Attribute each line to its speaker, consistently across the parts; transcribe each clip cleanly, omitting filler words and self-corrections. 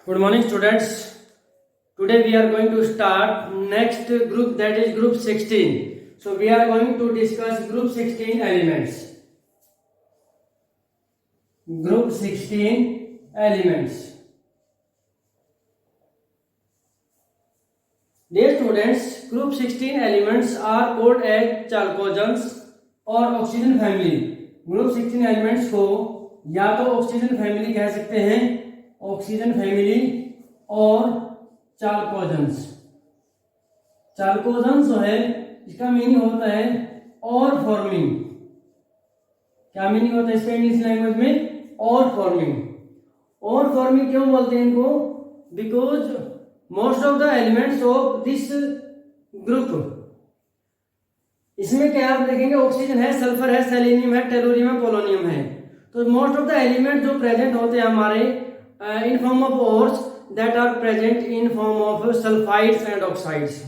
Speaker 1: Good morning, students. Today we are going to start next group, that is group 16. So we are going to discuss group 16 elements. Group 16 elements. Dear students, group 16 elements are called as chalcogens और oxygen family. Group 16 elements को या तो oxygen family कह सकते हैं, oxygen family और चाल्कोजेंस. चाल्कोजेंस जो है इसका मीनिंग होता है और फॉर्मिंग. क्या मीनिंग होता है इसका इंग्लिश लैंग्वेज में? और फॉर्मिंग. और फॉर्मिंग क्यों बोलते हैं इनको? Because most of the elements of this group, इसमें क्या आप देखेंगे ऑक्सीजन है, सल्फर है, सेलेनियम है, टेलोरियम है, पोलोनियम है. तो मोस्ट ऑफ द एलिमेंट जो प्रेजेंट होते हैं हमारे in form of ores that are present in form of sulphides and oxides.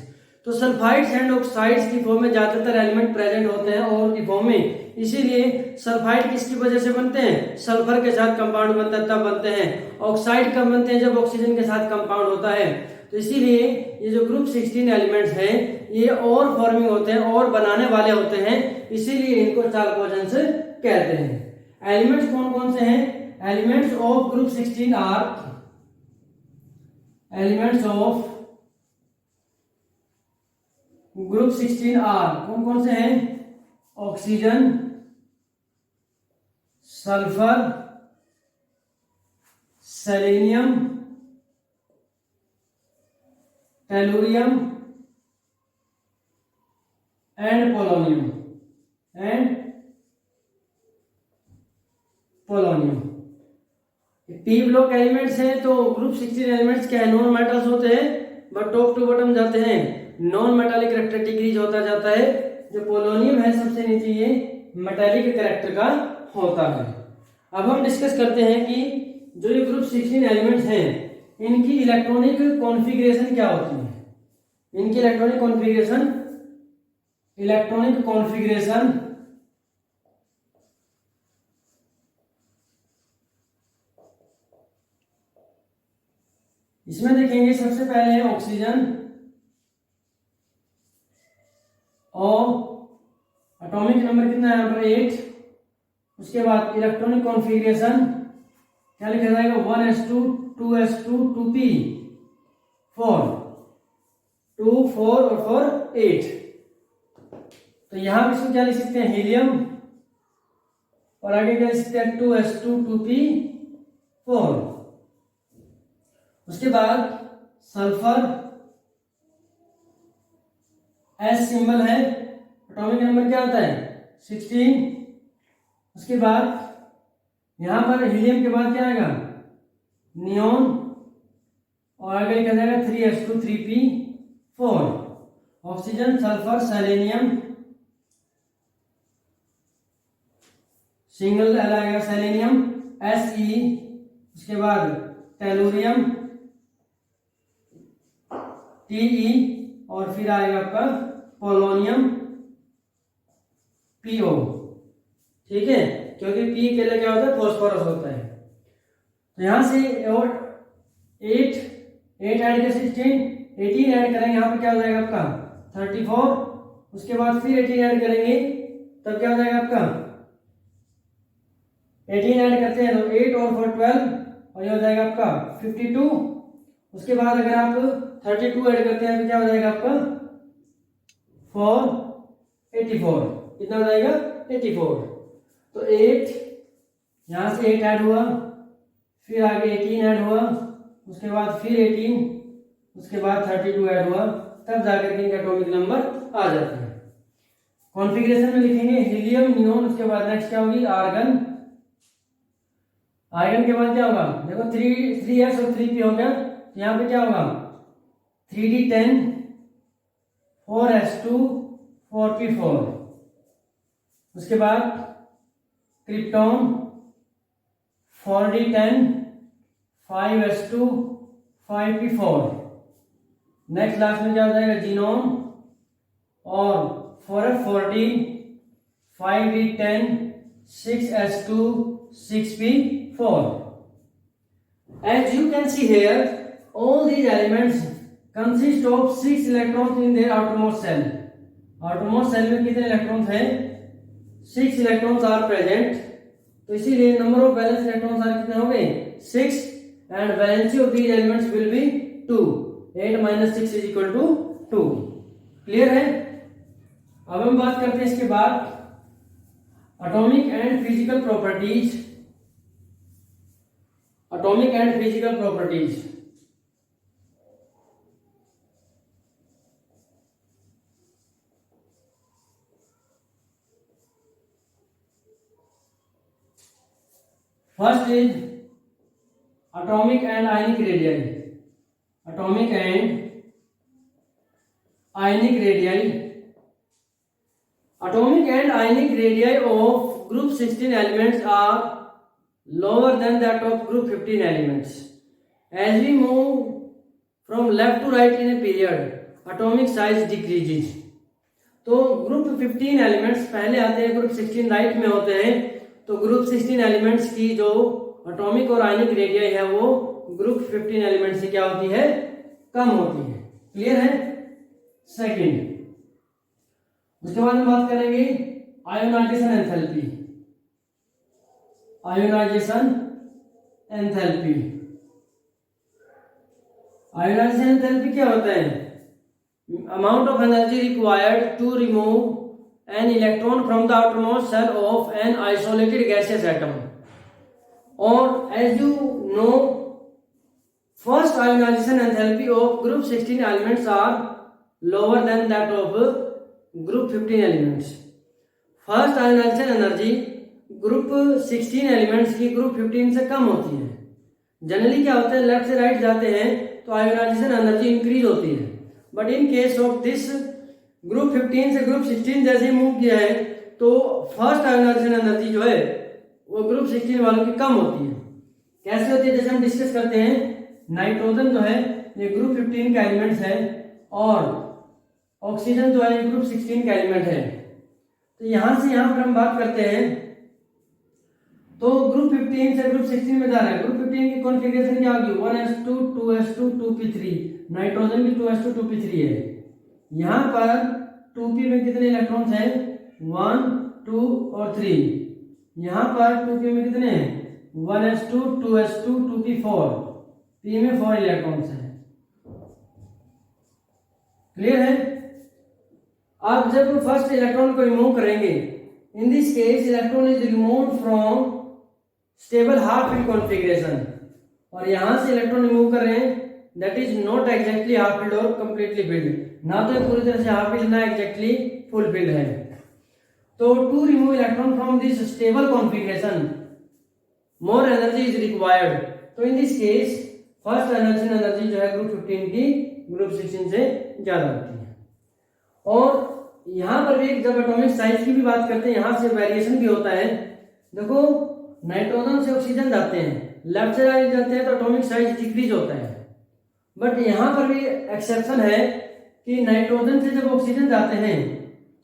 Speaker 1: तो सल्फाइड्स एंड ऑक्साइड्स की फॉर्म में ज्यादातर एलिमेंट प्रेजेंट होते हैं और की फॉर्म में. इसीलिए सल्फाइड किसकी वजह से बनते हैं? सल्फर के साथ कंपाउंड बनता है तब बनते हैं. ऑक्साइड कब बनते हैं? जब ऑक्सीजन के साथ कंपाउंड होता है. तो इसीलिए ये जो ग्रुप 16 एलिमेंट्स हैं ये और फॉर्मिंग होते हैं और बनाने वाले होते हैं, इसीलिए इनको चाल्कोजेंस कहते हैं. एलिमेंट्स कौन कौन से हैं? Elements of group 16 are, elements of group 16 are कौन कौन से हैं? Oxygen, sulphur, selenium, tellurium and polonium. P block elements हैं. तो ग्रुप 16 एलिमेंट्स क्या है? नॉन मेटल्स होते हैं, बट टॉप टू बॉटम जाते हैं नॉन मेटालिक करेक्टर डिक्रीज होता जाता है. जो पोलोनियम है सबसे नीचे ये मेटालिक करेक्टर का होता है. अब हम डिस्कस करते हैं कि जो ये ग्रुप 16 एलिमेंट्स हैं इनकी इलेक्ट्रॉनिक कॉन्फ़िगरेशन क्या होती है. इनकी इलेक्ट्रॉनिक कॉन्फ़िगरेशन इसमें देखेंगे सबसे पहले है ऑक्सीजन और एटॉमिक नंबर कितना है यहाँ पर? 8. उसके बाद इलेक्ट्रॉनिक कॉन्फ़िगरेशन क्या लिखा जाएगा? 1s2 2s2 2p4 2 4 और 4 8. तो यहां पर इसको क्या लिख सकते हैं? हीलियम. और आगे क्या लिख सकते हैं? 2s2 2p4. उसके बाद सल्फर, एस सिंबल है, एटॉमिक नंबर क्या आता है? 16. उसके बाद यहां पर हीलियम के बाद क्या आएगा? नियोन. और आगे लिखा जाएगा 3s2 3p4. Oxygen, sulphur, selenium, single L आएगा सेलेनियम, Se. उसके बाद टेलुरियम, Te. और फिर आएगा आपका पोलोनियम, Po. ठीक है, क्योंकि P के लिए क्या होता है? फॉस्फोरस होता है. तो यहां से और 8 ऐड कर 16 18 ऐड करेंगे, यहाँ पर क्या हो जाएगा आपका? 34. उसके बाद फिर 18 ऐड करेंगे तब क्या हो जाएगा आपका? 18 ऐड करते हैं तो 8 और 4 12 और ये हो जाएगा आपका 52. उसके बाद अगर आप 32 ऐड करते हैं तो क्या हो जाएगा आपका? 4 84. कितना हो जाएगा? 84. तो 8 यहां से 8 ऐड हुआ, फिर आगे 18 ऐड हुआ, उसके बाद फिर 18, उसके बाद 32 ऐड हुआ, तब जाकर के इनका एटॉमिक नंबर आ जाता है. कॉन्फ़िगरेशन में लिखेंगे हीलियम, नियोन. उसके बाद नेक्स्ट क्या होगी? आर्गन. आर्गन के बाद क्या होगा? देखो 3s और 3p हो गया. तो यहाँ पे क्या होगा? 3d10 4s2 4p4. उसके बाद krypton 4d10 5s2 5p4. Next last में क्या हो जाएगा? जीनोम और 4f14 5d10 6s2 6p4. As you can see here, all these elements consist of 6 electrons in their outermost shell. outermost shell में कितने electrons हैं? 6 electrons are present. तो इसीलिए number of valence electrons are कितने हो गए? 6 and valency of these elements will be 2. 8 minus 6 is equal to 2. Clear है? अब हम बात करते हैं इसके बाद atomic and physical properties. Atomic and physical properties. First is atomic and ionic radii. Atomic and ionic radii. Atomic and ionic radii of group 16 elements are lower than that of group 15 elements. As we move from left to right in a period, atomic size decreases. तो group 15 elements पहले आते हैं, group 16 right में होते हैं. तो group 16 elements की जो एटॉमिक और आयनिक रेडियाई है वो ग्रुप 15 एलिमेंट्स से क्या होती है? कम होती है. क्लियर है? सेकंड, उसके बाद हम बात करेंगे ionization enthalpy. Ionization enthalpy. Ionization enthalpy क्या होता है? Amount of energy required to remove an electron from the outermost shell of an isolated gaseous atom. और as you know, first ionization enthalpy of group 16 elements are lower than that of group 15 elements. First ionization energy group 16 elements की group 15 से कम होती है. Generally क्या होता है, left से right जाते हैं तो आयोनाइजेशन एनर्जी इंक्रीज होती है. But in case of this group 15 से ग्रुप 16 जैसे मूव किया है तो फर्स्ट आयोनाइजेशन एनर्जी जो है वो ग्रुप 16 वालों की कम होती है. कैसे होती है? जैसे हम डिस्कस करते हैं, नाइट्रोजन जो है ये ग्रुप 15 का एलिमेंट्स है और ऑक्सीजन जो है ग्रुप 16 का एलिमेंट है. तो यहां से यहां पर हम बात करते हैं तो ग्रुप 15 से ग्रुप 16 में जा रहा है. ग्रुप 15 की कॉन्फ़िगरेशन क्या होगी? 1s2 2s2 2p3. नाइट्रोजन की 2s2 2p3 है. यहां पर 2p में कितने इलेक्ट्रॉन्स हैं? 1 2 और 3. यहां पर 2p में कितने हैं? 1s2 2s2 2p4. p में 4 इलेक्ट्रॉन्स हैं. क्लियर है? आप जब फर्स्ट इलेक्ट्रॉन को रिमूव करेंगे, in this case electron is removed from stable half filled configuration. और यहां से इलेक्ट्रॉन रिमूव कर रहे हैं, that is not exactly half filled और कंप्लीटली फील्ड. ना तो पूरी तरह से हाफ फील्ड, ना एग्जैक्टली फुल फील्ड है. तो to remove electron from this stable configuration more energy is required. तो in this case first energy जो है ग्रुप 15 की ग्रुप 16 से ज्यादा होती है. और यहां पर भी जब एटॉमिक साइज की भी बात करते हैं, यहां से वेरिएशन भी होता है. देखो, नाइट्रोजन से ऑक्सीजन जाते हैं, लेफ्ट से राइट जाते हैं तो एटॉमिक साइज डिक्रीज होता है. बट यहां पर भी एक्सेप्शन है कि नाइट्रोजन से जब ऑक्सीजन जाते हैं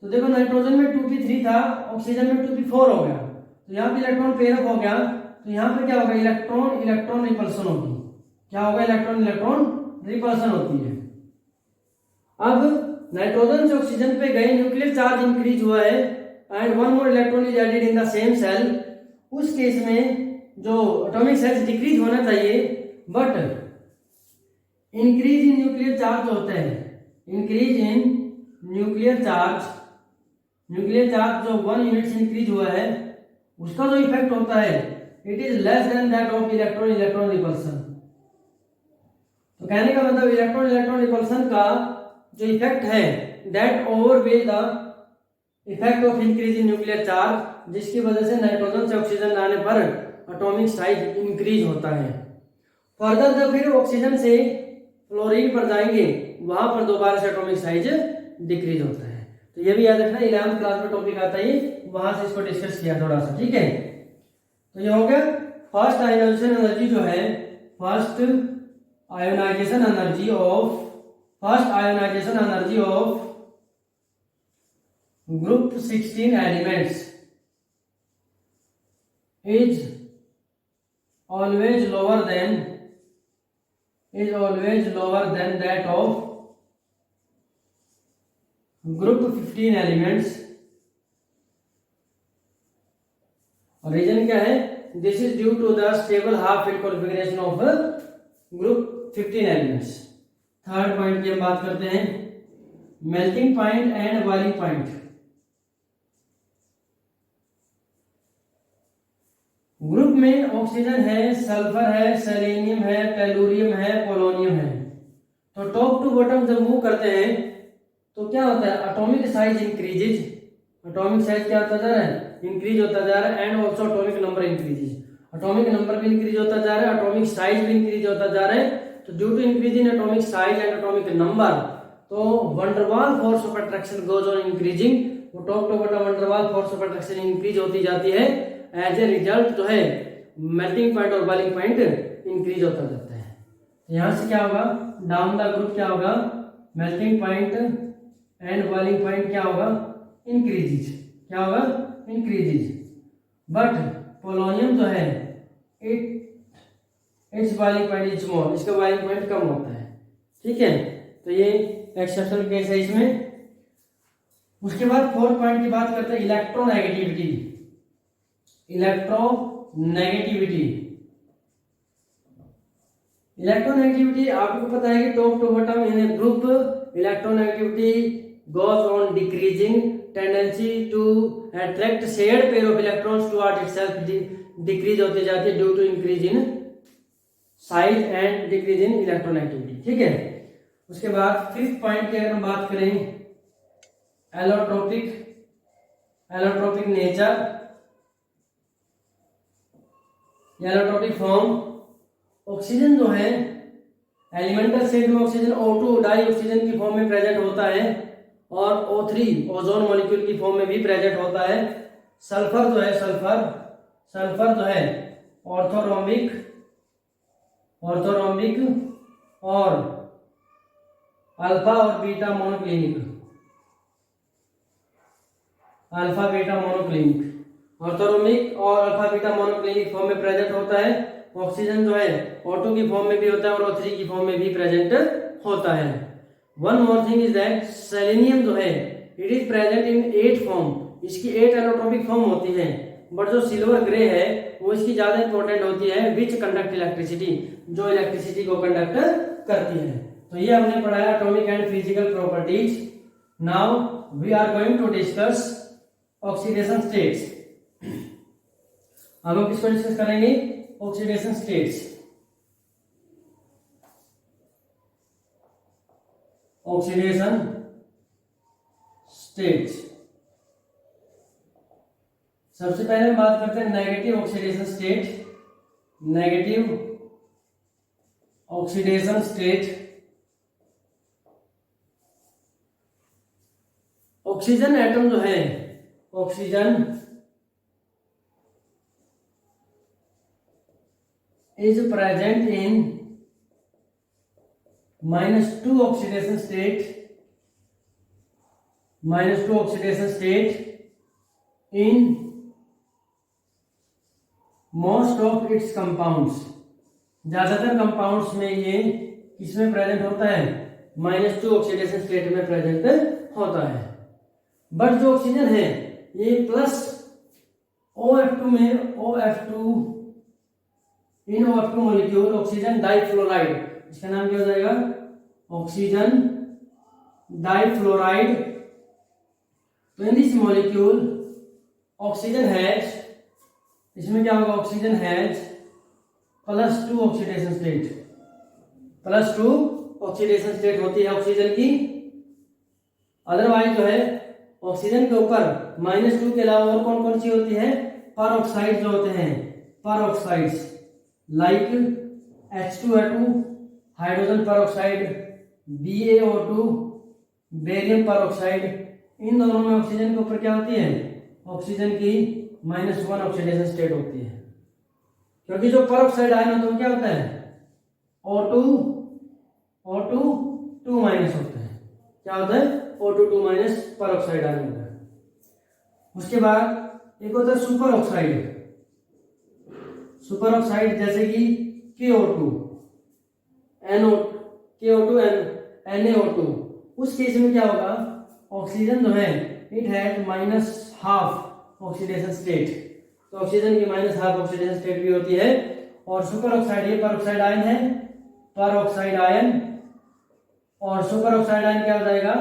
Speaker 1: तो देखो नाइट्रोजन में 2p3 था, ऑक्सीजन में 2p4 हो गया. तो यहाँ पे इलेक्ट्रॉन पेयर अप हो गया. तो यहाँ पे क्या होगा? इलेक्ट्रॉन इलेक्ट्रॉन रिपल्सन होगी. क्या होगा? इलेक्ट्रॉन इलेक्ट्रॉन रिपल्सन होती है. अब नाइट्रोजन से ऑक्सीजन पे गए, न्यूक्लियर चार्ज इंक्रीज हुआ है and one more electron is added in the same cell. उस केस में जो एटॉमिक साइज डिक्रीज होना चाहिए, but increase in nuclear charge होता है. इंक्रीज इन न्यूक्लियर चार्ज जो 1 यूनिट से इंक्रीज हुआ है उसका जो इफेक्ट होता है it is less than that of electron electron repulsion. तो कहने का मतलब इलेक्ट्रॉन इलेक्ट्रॉन रिपल्सन का जो इफेक्ट है that overweigh the effect of increase in nuclear charge, जिसकी वजह से नाइट्रोजन से ऑक्सीजन लाने पर एटॉमिक साइज इंक्रीज होता है. फर्दर जब फिर ऑक्सीजन से फ्लोरीन पर जाएंगे वहां पर दोबारा से एटॉमिक साइज डिक्रीज होता है. तो ये भी याद रखना, 11th क्लास में टॉपिक आता है, वहां से इसको डिस्कस किया थोड़ा सा. ठीक है, तो ये हो गया फर्स्ट आयोनाइजेशन एनर्जी जो है, first ionization energy of group 16 elements is always lower than is always lower than that of group 15 elements। और रीजन क्या है? This is due to the stable half filled configuration of group 15 elements. Third point की हम बात करते हैं, melting point and boiling point. Group में oxygen है, सल्फर है, सेलेनियम है, टेलुरियम है, पोलोनियम है। तो टॉप टू बॉटम जब मूव करते हैं तो क्या होता है? Atomic size increases. Atomic size क्या होता जा रहा है? इंक्रीज होता जा रहा है। And also atomic number increases. Atomic number भी इंक्रीज होता जा रहा है, एटॉमिक साइज भी इंक्रीज होता जा रहा है। तो due to increase in atomic size and atomic number, तो van der Waals force of attraction goes on increasing. वो top to bottom van der Waals force of attraction increase होती जाती है। एज ए रिजल्ट जो है मेल्टिंग पॉइंट और बॉइलिंग पॉइंट इंक्रीज होता जाता है। यहां से क्या होगा? डाउन द ग्रुप क्या होगा? Melting point and boiling point क्या होगा? इंक्रीजेज। क्या होगा? इंक्रीजेज। बट पोलोनियम जो है it's boiling point is more, इसका बॉइलिंग पॉइंट कम होता है। ठीक है, तो ये एक्सेप्शनल केस है इसमें। उसके बाद फोर्थ पॉइंट की बात करते हैं, इलेक्ट्रोनेगेटिविटी। इलेक्ट्रोनेगेटिविटी इलेक्ट्रोनेगेटिविटी आपको पता है कि top to bottom in a group electronegativity goes on decreasing tendency to attract shared pair of electrons towards itself decrease होती जाती है due to increase in size and decrease in electronegativity। ठीक है, उसके बाद फिफ्थ पॉइंट की अगर हम बात करें, allotropic nature, allotropic form. Oxygen जो है एलिमेंटल स्टेट में ऑक्सीजन O2 डाई ऑक्सीजन की फॉर्म में प्रेजेंट होता है और O3 ओजोन मॉलिक्यूल की फॉर्म में भी प्रेजेंट होता है। सल्फर जो है सल्फर जो है ऑर्थोरोम्बिक और अल्फा और बीटा मोनोक्लिनिक, ऑर्थोरोमिक और अल्फा बीटा मोनोक्लिनिक फॉर्म में प्रेजेंट होता है। ऑक्सीजन जो है O2 की फॉर्म में भी होता है और O3 की फॉर्म में भी प्रेजेंट होता है। One more thing is that selenium जो है it is present in 8 form. इसकी 8 एलोट्रोपिक फॉर्म होती है, बट जो सिल्वर ग्रे है वो इसकी ज्यादा इंपॉर्टेंट होती है, विच कंडक्ट इलेक्ट्रिसिटी, जो इलेक्ट्रिसिटी को कंडक्ट करती है। तो ये हमने पढ़ाया atomic and physical properties. Now we are going to discuss oxidation states. हम लोग किसको डिस्कस करेंगे? Oxidation states. ऑक्सीडेशन स्टेट्स सबसे पहले हम बात करते हैं negative oxidation state. Negative oxidation state, oxygen atom जो है, oxygen is present in -2 oxidation state in most of its compounds। ज्यादातर कंपाउंड्स में ये किसमें प्रेजेंट होता है? -2 ऑक्सीडेशन स्टेट में प्रेजेंट होता है। बट जो ऑक्सीजन है ये प्लस OF2 में इन OF2 मॉलिक्यूल ऑक्सीजन डाइफ्लोराइड, इसका नाम क्या हो जाएगा? Oxygen difluoride. तो in this molecule oxygen has, इसमें क्या होगा? Oxygen has +2 oxidation state, +2 oxidation state होती है ऑक्सीजन की। अदरवाइज जो है ऑक्सीजन के ऊपर -2 के अलावा और कौन कौन सी होती है? परऑक्साइड जो होते हैं, peroxides like H2O2 hydrogen peroxide, BaO2 barium peroxide. इन दोनों में ऑक्सीजन के ऊपर क्या होती है? ऑक्सीजन की -1 ऑक्सीडेशन स्टेट होती है। क्योंकि जो परऑक्साइड आयन होता है क्या होता है? O2 2- होता है। क्या होता है? O2 2- परऑक्साइड आयन होता है। उसके बाद एक होता है सुपर ऑक्साइड, जैसे कि KO2। NO KO2 NaO2, उस केस में क्या होगा, ऑक्सीजन जो है इट हैज -½ ऑक्सीडेशन स्टेट, तो ऑक्सीजन की -½ ऑक्सीडेशन स्टेट भी होती है। और सुपर ऑक्साइड, ये पर ऑक्साइड आयन है, पर ऑक्साइड आयन, और सुपर ऑक्साइड आयन क्या हो जाएगा,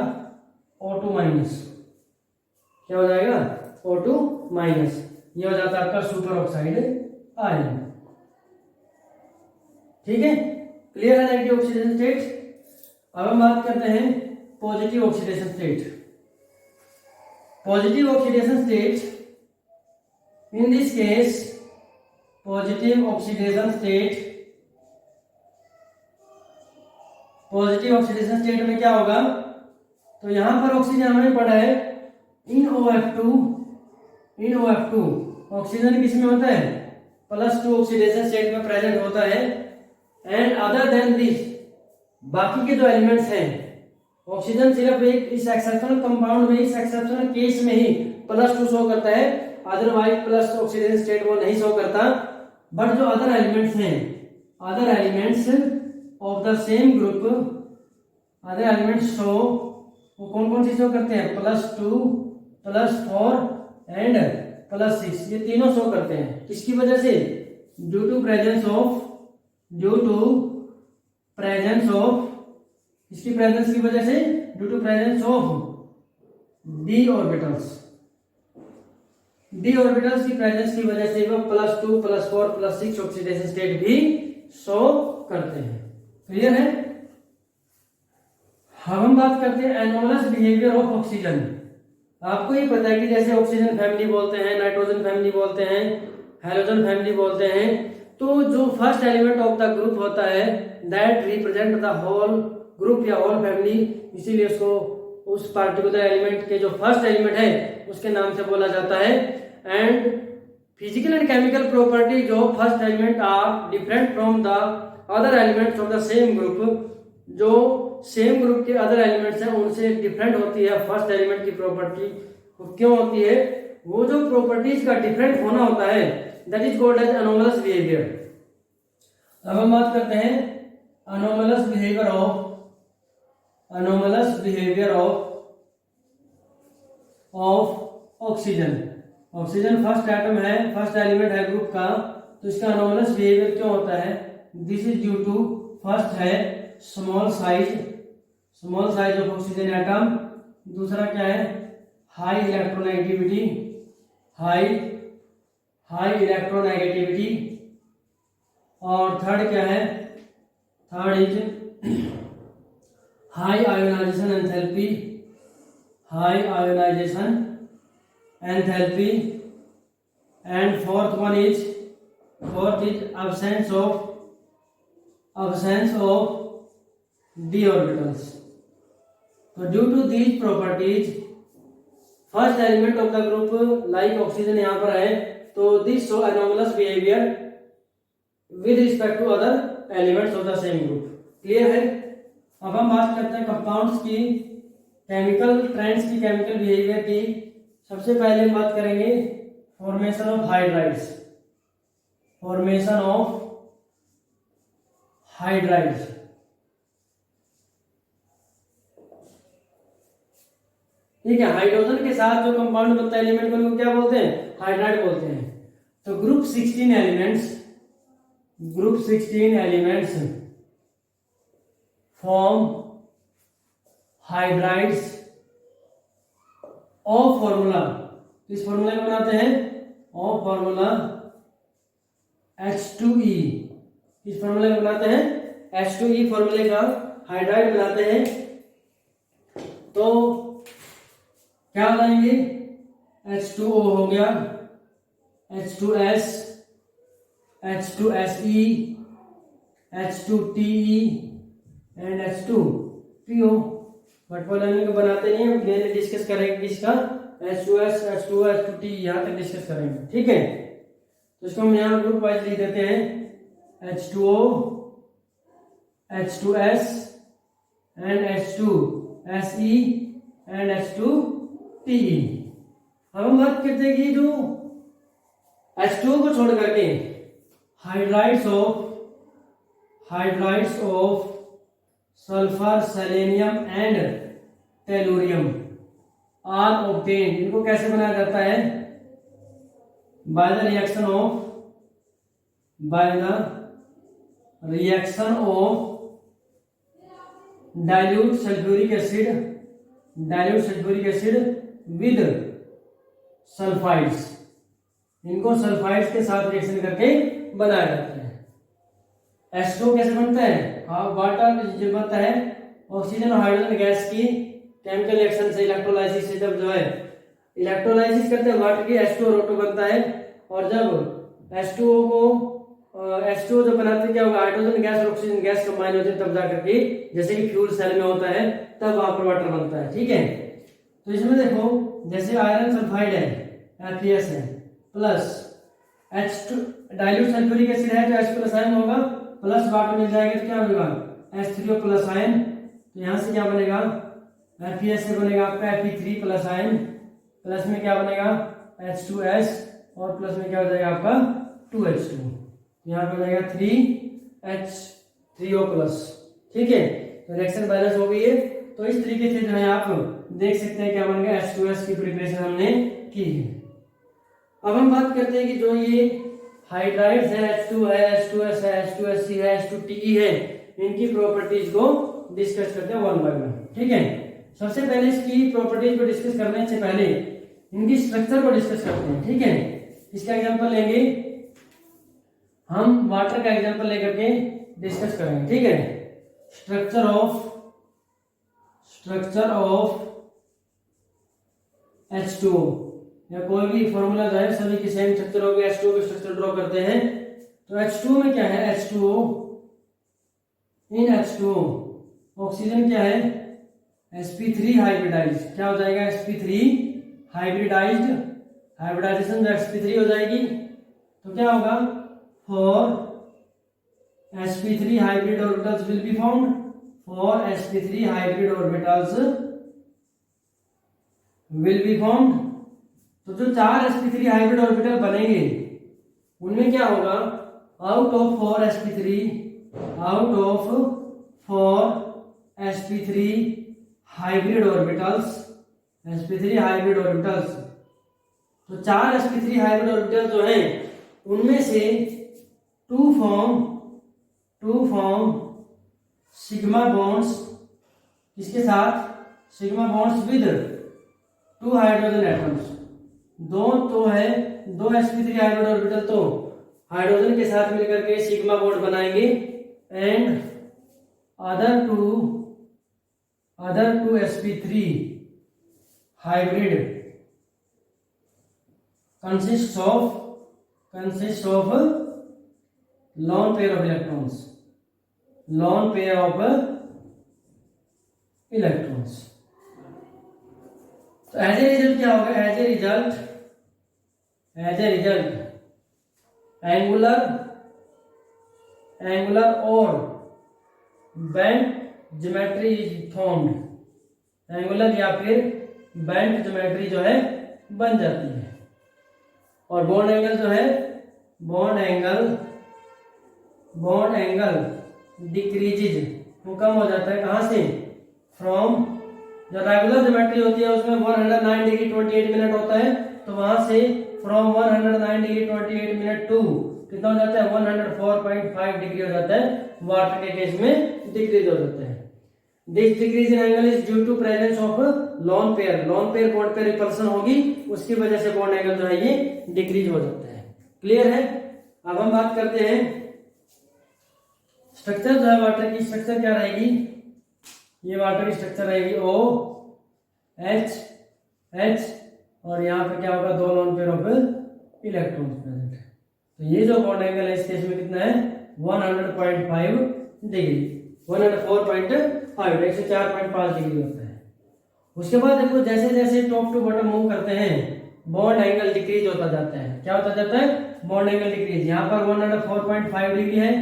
Speaker 1: O2-, क्या हो जाएगा, O2-, ये हो जाता है आपका सुपर ऑक्साइड आयन। ठीक है, क्लियर है नेगेटिव ऑक्सीडेशन स्टेट। अब हम बात करते हैं positive oxidation state. Positive oxidation state, in this case positive oxidation state, positive oxidation state में क्या होगा, तो यहां पर ऑक्सीजन हमें पड़ा है इन OF2 ऑक्सीजन किस में होता है, +2 ऑक्सीडेशन स्टेट में प्रेजेंट होता है। एंड अदर देन दिस, बाकी के जो एलिमेंट्स हैं, ऑक्सीजन सिर्फ एक इस एक्सेप्शनल कंपाउंड में, इस एक्सेप्शनल केस में ही +2 शो करता है, अदरवाइज प्लस ऑक्सीडेशन स्टेट वो नहीं शो करता। बट जो अदर एलिमेंट्स हैं, other elements of the same group, other elements show, वो कौन कौन सी शो करते हैं, +2 +4 एंड +6, ये तीनों शो करते हैं। किसकी वजह से, ड्यू टू प्रेजेंस ऑफ, इसकी प्रेजेंस की वजह से, due to presence of D orbitals, D orbitals की प्रेजेंस की वजह से वो +2 +4 +6 ऑक्सीडेशन स्टेट भी शो करते हैं। क्लियर है। हम बात करते हैं एनोमलस बिहेवियर ऑफ ऑक्सीजन। आपको ये पता है कि जैसे ऑक्सीजन फैमिली बोलते हैं, नाइट्रोजन फैमिली बोलते हैं, हेलोजन फैमिली बोलते हैं, तो जो first element of the group होता है that represent the whole group या होल फैमिली, इसीलिए उसको उस पार्टिकुलर एलिमेंट के जो फर्स्ट एलिमेंट है उसके नाम से बोला जाता है। And physical and chemical properties of first element are different from the other elements of the same group, जो सेम ग्रुप के अदर एलिमेंट्स हैं उनसे डिफरेंट होती है फर्स्ट एलिमेंट की प्रॉपर्टी। क्यों होती है, वो जो प्रॉपर्टीज का डिफरेंट होना होता है that is called as anomalous behaviour. अब हम बात करते हैं anomalous behaviour of oxygen. Oxygen first atom है, फर्स्ट एलिमेंट है ग्रुप का, तो इसका अनोमलस बिहेवियर क्यों होता है, this is due to, first है small size of oxygen atom, दूसरा क्या है हाई इलेक्ट्रोनेगेटिविटी, और थर्ड क्या है, third is high ionization enthalpy, and fourth is absence of d orbitals. So due to these properties, first element of the group like oxygen यहाँ पर है, तो this show anomalous behavior with respect to other elements of the same group. Clear है। अब हम बात करते हैं कंपाउंड्स की, केमिकल ट्रेंड्स की, केमिकल बिहेवियर की। सबसे पहले हम बात करेंगे फॉर्मेशन ऑफ हाइड्राइड्स, ठीक है। हाइड्रोजन के साथ जो कंपाउंड बनता है एलिमेंट को उनको क्या बोलते हैं, हाइड्राइड बोलते हैं। तो group 16 elements form hydrides of formula, इस फॉर्मूला को बनाते हैं ऑफ फॉर्मूला H2E, इस फॉर्मूले को बनाते हैं H2E फॉर्मूले का हाइड्राइड बनाते हैं। तो क्या बनाएंगे, H2O हो गया, H2S, H2SE, H2TE and H2PO। But फॉर्मूले को बनाते नहीं, हम मैंने डिस्कस करेंगे इसका H2S, H2O, H2TE यहाँ तक डिस्कस करेंगे, ठीक है। तो इसको हम यहाँ ग्रुप वाइज लिख देते हैं H2O, H2S and H2SE and H2TE। अब हम बात करते हैं कि जो H2O को छोड़ करके hydrides of sulphur, selenium and tellurium are obtained, इनको कैसे बनाया जाता है? By the reaction of dilute sulphuric acid with sulphides, इनको सल्फाइड्स के साथ रिएक्शन करके बनाया जाता है। H2O कैसे बनता है? वाटर जो बनता है ऑक्सीजन और हाइड्रोजन गैस की केमिकल रिएक्शन से, इलेक्ट्रोलाइसिस से। जब जो है इलेक्ट्रोलाइसिस करते हैं वाटर की, H2O और O2 बनता है। और जब H2O जब बनाते हैं क्या होगा? हाइड्रोजन गैस और ऑक्सीजन गैस कंबाइन होते हैं, तब जाकर के जैसे कि फ्यूल सेल में होता है तब वहां पर वाटर बनता है। ठीक है, तो इसमें देखो जैसे आयरन सल्फाइड है FeS है plus H2 dilute sulphuric acid है तो H प्लस आयन होगा, प्लस वाटर मिल जाएगा तो क्या होगा? H3O plus ion. तो यहाँ से क्या बनेगा? FeS से बनेगा आपका Fe3 प्लस आयन, प्लस में क्या बनेगा? H2S और प्लस में क्या हो जाएगा आपका? 2H2। यहाँ पे हो जाएगा 3H3O प्लस। ठीक है, तो रिएक्शन बैलेंस हो गई है। तो इस तरीके से जो है आप देख सकते हैं क्या बन गया? H2S की प्रिपरेशन हमने की है। अब हम बात करते हैं कि जो ये हाइड्राइड्स है, H2 है, H2S है, H2SC है, H2TE है, इनकी प्रॉपर्टीज को डिस्कस करते हैं वन बाय वन। ठीक है, सबसे पहले इसकी प्रॉपर्टीज को डिस्कस करने से पहले इनकी स्ट्रक्चर को डिस्कस करते हैं। ठीक है, इसका एग्जांपल लेंगे हम, वाटर का एग्जांपल लेकर के डिस्कस करेंगे। ठीक है, स्ट्रक्चर ऑफ H2O या कोई भी फॉर्मूला जो है सभी की सेम स्ट्रक्चर होगी। H2O की स्ट्रक्चर ड्रॉ करते हैं तो H2O में क्या है? H2O इन H2O ऑक्सीजन क्या है? sp3 hybridised. क्या हो जाएगा? sp3 हाइब्रिडाइज्ड, हाइब्रिडाइजेशन जो sp3 हो जाएगी तो क्या होगा? For sp3 hybrid orbitals will be found, for sp3 hybrid orbitals will be found. तो जो 4 sp3 हाइब्रिड ऑर्बिटल बनेंगे उनमें क्या होगा? Out of 4 sp3 hybrid orbitals, तो 4 sp3 हाइब्रिड ऑर्बिटल जो हैं उनमें से 2 फॉर्म सिग्मा बॉन्ड्स, इसके साथ sigma bonds with 2 hydrogen atoms. दो sp3 हाइब्रिड ऑर्बिटल तो हाइड्रोजन के साथ मिलकर के सिग्मा बॉन्ड बनाएंगे and other two sp3 hybrid consists of lone pair of electrons, तो एज ए रिजल्ट क्या होगा? एज ए रिजल्ट एंगुलर और bent geometry is formed, angular या फिर बेंट ज्योमेट्री जो है बन जाती है। और बॉन्ड एंगल जो है, बॉन्ड एंगल डिक्रीजेज, वो कम हो जाता है। कहां से? फ्रॉम, जो रेगुलर ज्योमेट्री होती है उसमें 109 डिग्री 28 मिनट होता है, तो वहां से फ्रॉम 109 डिग्री 28 मिनट टू कितना हो जाता है? 104.5 डिग्री हो जाता है। वाटर के केस में डिक्रीज हो जाता है। This decrease in angle is due to presence of lone pair bond पे रिपल्सन होगी, उसकी वजह से बॉन्ड एंगल जो है ये डिक्रीज हो जाता है। क्लियर है? अब हम बात करते हैं स्ट्रक्चर जो है वाटर की। स्ट्रक्चर क्या रहेगी? ये वाटर की स्ट्रक्चर रहेगी OH और यहाँ पे क्या होगा? 2 lone pair of electrons present. तो ये जो बॉन्ड एंगल है इस केस में कितना है? 100.5 डिग्री, 104.5, 104.5 डिग्री होता है। उसके बाद देखो जैसे जैसे टॉप टू बॉटम मूव करते हैं बॉन्ड एंगल डिक्रीज होता जाता है। क्या होता जाता है? Bond angle decrease. यहाँ पर 104.5 डिग्री है,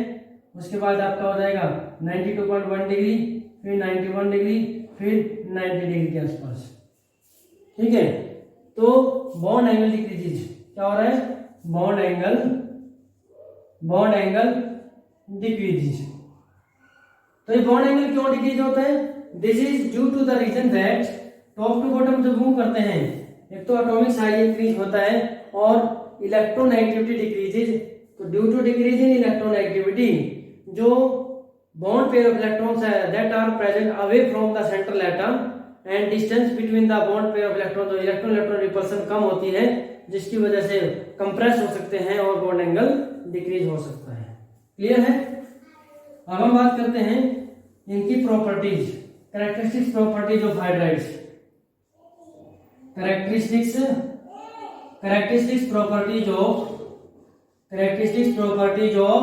Speaker 1: उसके बाद आपका हो जाएगा 92.1 डिग्री, फिर 91 डिग्री, फिर 90 डिग्री के आसपास। ठीक है, तो बॉन्ड एंगल डिक्रीजेज। क्या हो रहा है? Bond angle decreases. तो ये बॉन्ड एंगल क्यों डिक्रीज होता है? This is due to the reason that top to bottom जब मूव करते हैं, एक तो एटॉमिक साइज इंक्रीज होता है और इलेक्ट्रोनेगेटिविटी डिक्रीजेज। तो due to decrease in electronegativity, जो बॉन्ड पेयर ऑफ इलेक्ट्रॉन्स है that are present away from the central atom and distance between the bond pair of electron, तो इलेक्ट्रॉन इलेक्ट्रॉन रिपल्सन कम होती है जिसकी वजह से कंप्रेस हो सकते हैं और बॉन्ड एंगल डिक्रीज हो सकता है। क्लियर है? अब हम बात करते हैं इनकी properties, characteristics properties of hydrides. Characteristics properties of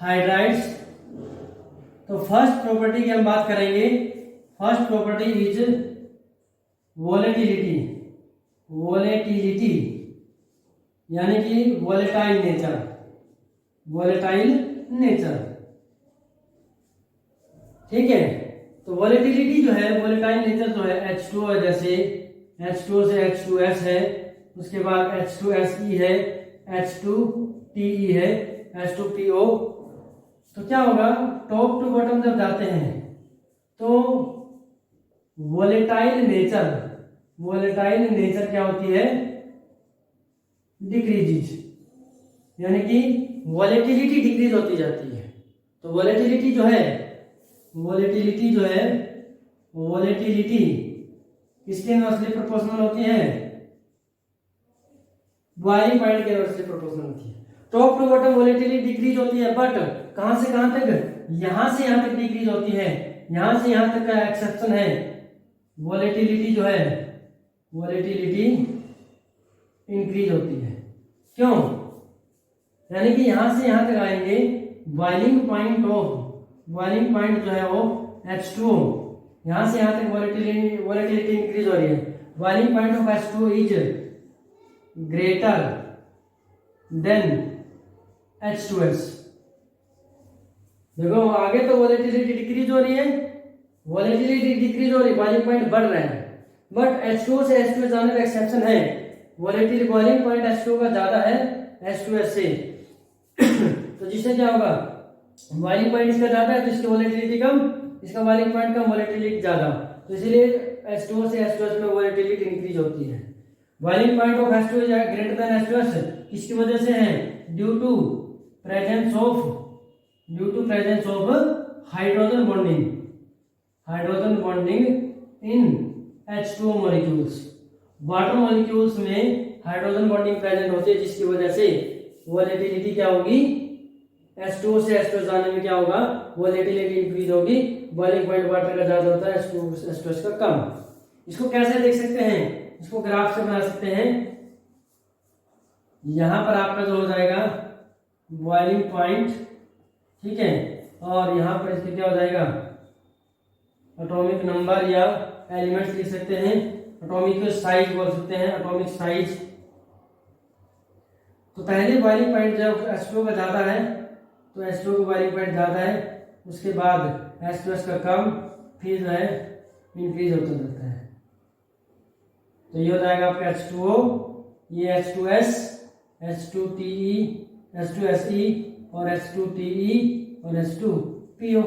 Speaker 1: hydrides. तो फर्स्ट प्रॉपर्टी की हम बात करेंगे। फर्स्ट प्रॉपर्टी इज वोलेटिलिटी, यानी कि वोलेटाइल नेचर। ठीक है, तो वोलेटिलिटी जो है, वोलेटाइल नेचर जो है, H2O है, जैसे H2O से H2S है, उसके बाद H2SE है, H2TE है, H2PO। तो क्या होगा, टॉप टू बॉटम जब जाते हैं तो वोलेटाइल नेचर क्या होती है? डिक्रीजेज, यानी कि वोलेटिलिटी डिक्रीज होती जाती है। तो वोलेटिलिटी किसके इनवर्सली प्रोपोर्शनल होती है? बॉइलिंग पॉइंट के इनवर्सली प्रोपोर्शनल होती है। Top to bottom volatility decrease होती है, बट कहां से कहां तक? यहां से यहां तक डिक्रीज होती है, यहां से यहां तक का एक्सेप्शन है। वोलेटिलिटी जो है, वोलेटिलिटी इंक्रीज होती है। क्यों? यानी कि यहां से यहां तक आएंगे, बॉइलिंग पॉइंट जो है वो H2O, यहां से यहां तक वोलेटिलिटी इंक्रीज हो रही है। Boiling point of H2O is greater than H2S। देखो आगे तो वोलेटिलिटी डिक्रीज हो रही है, बॉइलिंग पॉइंट बढ़ रहा है, बट H2O से H2S जाने का एक्सेप्शन है। बॉइलिंग पॉइंट H2O का ज्यादा है H2S से। तो जिससे क्या होगा, बॉइलिंग पॉइंट इसका ज्यादा है तो इसकी वोलेटिलिटी कम, इसका बॉइलिंग पॉइंट कम, वोलेटिलिटी ज्यादा। तो इसलिए H2O से H2S में वोलेटिलिटी इंक्रीज होती है। Boiling point of H2O is greater than H2S किसकी वजह से है? Due to presence of hydrogen bonding in H2O molecules. Water molecules में हाइड्रोजन बॉन्डिंग प्रेजेंट होती है, जिसकी वजह से वोलेटिलिटी क्या होगी? H2O से H2S जाने में क्या होगा? वोलेटिलिटी इंक्रीज होगी। बॉइलिंग पॉइंट वाटर का ज्यादा होता है, H2S का कम। इसको कैसे देख सकते हैं? इसको ग्राफ से बना सकते हैं। यहां पर आपका जो हो जाएगा बॉइलिंग पॉइंट, ठीक है, और यहां पर इसके क्या हो जाएगा? एटॉमिक नंबर या एलिमेंट्स लिख सकते हैं, एटॉमिक साइज बोल सकते हैं, एटॉमिक साइज। तो पहले बॉइलिंग पॉइंट जब H2O का ज्यादा है तो H2O का बॉइलिंग पॉइंट ज्यादा है, उसके बाद H2S का कम, फिर जो है इंक्रीज होता जाता है। तो ये हो जाएगा आपका H2O, ये H2S, H2TE, H2SE और H2TE और H2PO।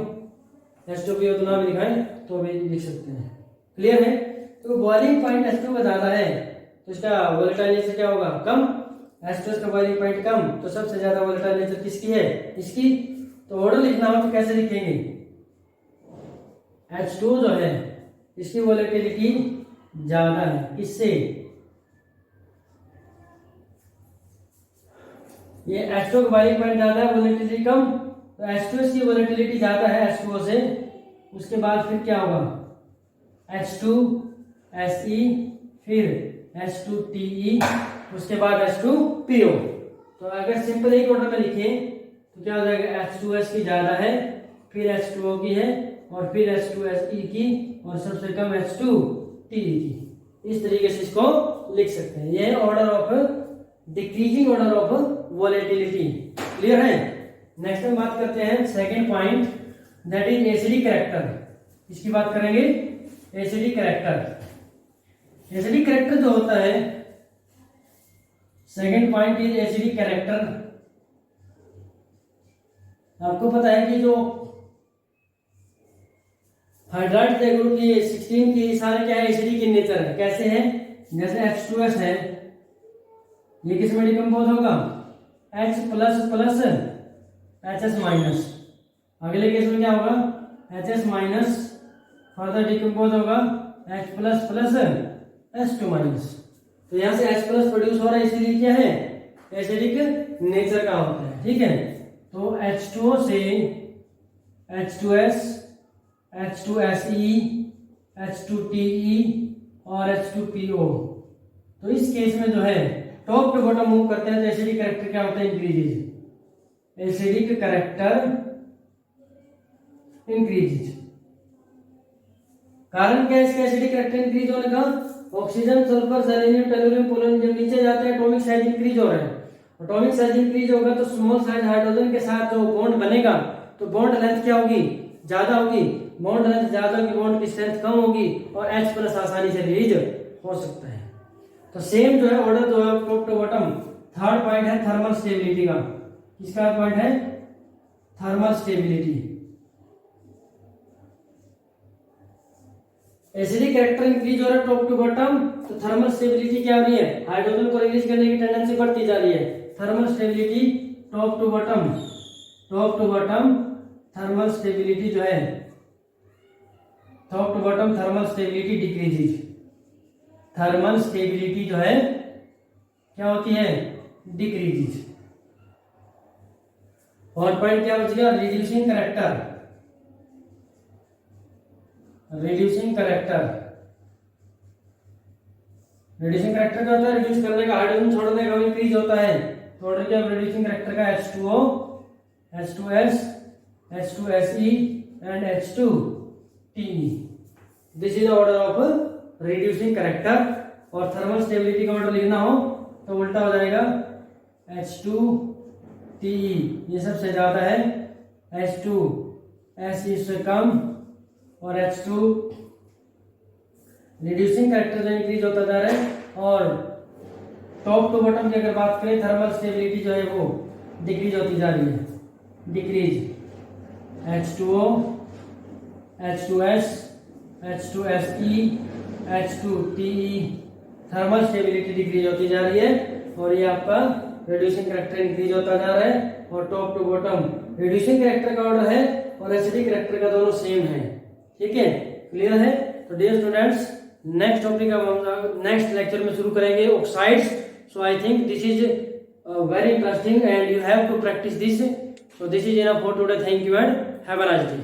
Speaker 1: H2PO तो ना भी दिखाएं तो भी लिख सकते हैं। क्लियर है? तो बॉइलिंग पॉइंट H2O का ज्यादा है तो इसका वोलेटाइल नेचर क्या होगा? कम। H2S का बॉइलिंग पॉइंट कम, तो सबसे ज्यादा वोलेटाइल नेचर किसकी है? इसकी। तो ऑर्डर लिखना हो तो कैसे लिखेंगे? H2O जो है इसकी वोलेटिलिटी ज्यादा है, किससे? ये H2O का बॉइलिंग पॉइंट ज्यादा है, वोलेटिलिटी कम, तो H2S की वोलेटिलिटी ज्यादा है H2O से। उसके बाद फिर क्या होगा? H2SE, फिर H2TE, उसके बाद H2PO। तो अगर सिंपल एक ऑर्डर में लिखें तो क्या हो जाएगा? H2S की ज्यादा है, फिर H2O की है, और फिर H2SE की, और सबसे कम H2TE की। इस तरीके से इसको लिख सकते हैं। ये order of decreasing order of volatility. Clear है? नेक्स्ट में बात करते हैं second point, that is acidic character. इसकी बात करेंगे, एसिडिक कैरेक्टर। एसिडिक कैरेक्टर जो होता है, second point is acidic character. आपको पता है कि जो हाइड्राइड के ग्रुप की 16 की सारे क्या है, एसिडिक इन नेचर है। कैसे है, जैसे H2S है, ये किस में डिकम्पोज होगा, H plus plus HS minus. अगले केस में क्या होगा, HS माइनस फर्दर डिकम्पोज होगा H plus plus H2 minus. तो यहाँ से H प्लस प्रोड्यूस हो रहा है, इसलिए क्या है, एसिडिक नेचर का होता है। ठीक है, तो H2O से H2S, H2SE, H2TE और H2PO। तो इस केस में जो है टॉप टू बॉटम मूव करते हैं तो एसिडिक कैरेक्टर क्या होता है, इंक्रीजेज। Acidic character increases. कारण क्या है इसका एसिडिक कैरेक्टर इंक्रीज होने का, oxygen, sulphur, selenium, tellurium, polonium जब नीचे जाते हैं एटॉमिक साइज इंक्रीज हो रहा है। एटॉमिक साइज इंक्रीज होगा तो स्मॉल साइज हाइड्रोजन के साथ जो बॉन्ड बनेगा तो बॉन्ड लेंथ क्या होगी, ज्यादा होगी। बॉन्ड लेंथ ज्यादा होगी, बॉन्ड की स्ट्रेंथ कम होगी और H प्लस आसानी से रिलीज हो सकता है। तो सेम जो है ऑर्डर जो है top to bottom. Third point है थर्मल स्टेबिलिटी का। किसका पॉइंट है, thermal stability. Acidic character increase हो रहा है टॉप टू बॉटम, तो थर्मल स्टेबिलिटी क्या हो रही है, हाइड्रोजन को रिलीज करने की टेंडेंसी बढ़ती जा रही है। Thermal stability top to bottom, top to bottom thermal stability जो है, top to bottom thermal stability decreases. Thermal stability जो है क्या होती है, डिक्रीजेज। और पॉइंट क्या बचेगा, reducing character. Reducing character, reducing character क्या होता है, रिड्यूस करने का, हाइड्रोजन छोड़ने का इंक्रीज होता है। तो ऑर्डर क्या रिड्यूसिंग कैरेक्टर का, H2O, H2S, H2SE and H2TE। This is order of reducing character. और थर्मल स्टेबिलिटी का ऑर्डर लिखना हो तो उल्टा हो जाएगा, H2TE ये सबसे ज्यादा है, H2SE से कम और H2 रिड्यूसिंग कैरेक्टर जो इंक्रीज होता जा रहा है। और टॉप टू बॉटम की अगर बात करें थर्मल स्टेबिलिटी जो है वो डिक्रीज होती जा रही है, decrease. H2O, H2S, H2SE, H2TE thermal stability decrease होती जा रही है और ये आपका रिड्यूसिंग कैरेक्टर इंक्रीज होता जा रहा है। और top to bottom reducing character का ऑर्डर है और एसिडिक कैरेक्टर का दोनों सेम है। ठीक है, क्लियर है। तो डियर स्टूडेंट्स, नेक्स्ट टॉपिक हम नेक्स्ट लेक्चर में शुरू करेंगे oxides. So I think this is very interesting and you have to practise this. So this is enough for today. Thank you and have a nice day.